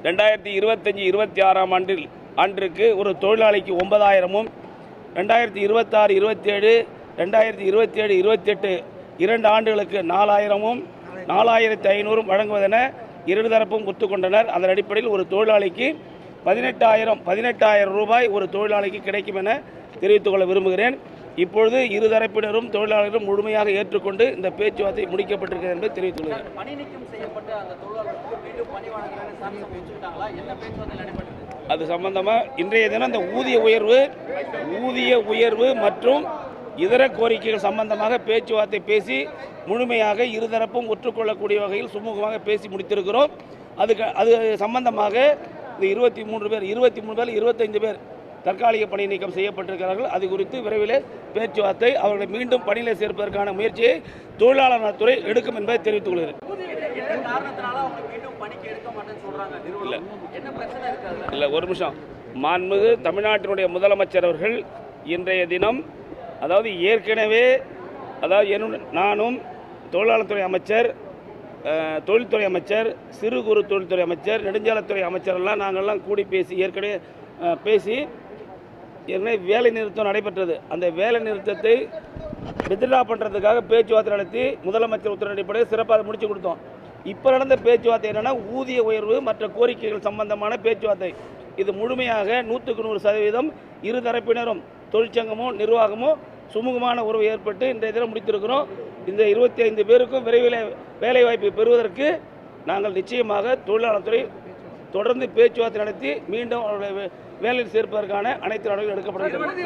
2025-26 ஆண்டிற்கு ஒரு தொழிலாளிக்கு 9,000-உம் 2026-27 2027-28 2 ஆண்டுகளுக்கு 4,000-உம் 4,500-உம் வழங்குவதென இருதரப்பும் ஒத்துக்கொண்டனர். அதன் அடிப்படையில் ஒரு தொழிலாளிக்கு 18,000 ரூபாய் ஒரு தொழிலாளிக்கு கிடைக்கும் என தெரிவித்துக் கொள்ள விரும்புகிறேன். இப்பொழுது இருதரப்பினரும் தொழிலாளர்களும் முழுமையாக ஏற்றுக்கொண்டு இந்த பேச்சுவார்த்தை முடிக்கப்பட்டிருக்கிறது என்பதை தெரிவித்துள்ளது. அது சம்பந்தமாக இன்றைய தினம் இந்த ஊதிய உயர்வு மற்றும் இதர கோரிக்கைகள் சம்பந்தமாக பேச்சுவார்த்தை பேசி முழுமையாக இருதரப்பும் ஒற்றுக்கொள்ளக்கூடிய வகையில் சுமூகமாக பேசி முடித்திருக்கிறோம். அது சம்பந்தமாக இந்த 23 பேர் 25 பேர் தற்காலிக பணி நீக்கம் செய்யப்பட்டிருக்கிறார்கள். அது குறித்து விரைவில் பேச்சுவார்த்தை அவர்களை மீண்டும் பணியில் சேர்ப்பதற்கான முயற்சியை தொழிலாளர் நலத்துறை எடுக்கும் என்பதை தெரிவித்துக் கொள்கிறேன். இல்லை, ஒரு நிமிஷம். மாண்புமிகு தமிழ்நாட்டினுடைய முதலமைச்சர் அவர்கள் இன்றைய தினம், அதாவது ஏற்கனவே நானும் தொழிலாளர் துறை அமைச்சர், தொழில்துறை அமைச்சர், சிறு குறு தொழில்துறை அமைச்சர், நெடுஞ்சாலைத்துறை அமைச்சரெல்லாம் நாங்கள்லாம் கூடி ஏற்கனவே வேலை நிறுத்தம் நடைபெற்றது. அந்த வேலை நிறுத்தத்தை வித்ட்ரா பண்ணுறதுக்காக பேச்சுவார்த்தை நடத்தி முதலமைச்சர் உத்தரவு அடிப்படையில் சிறப்பாக முடிச்சு கொடுத்தோம். இப்போ நடந்த பேச்சுவார்த்தை என்னென்னா ஊதிய உயர்வு மற்ற கோரிக்கைகள் சம்பந்தமான பேச்சுவார்த்தை. இது முழுமையாக 100% இருதரப்பினரும் தொழிற்சங்கமோ நிர்வாகமோ சுமூகமான உறவு ஏற்பட்டு இன்றைய தினம் முடித்திருக்கிறோம். இந்த 25 பேருக்கும் விரைவில் வேலைவாய்ப்பை பெறுவதற்கு நாங்கள் நிச்சயமாக தொழிலாளர் துறை தொடர்ந்து பேச்சுவார்த்தை நடத்தி மீண்டும் அவர்களை வேலையில் சேர்ப்பதற்கான அனைத்து நடவடிக்கைகளும் எடுக்கப்படுகிறது.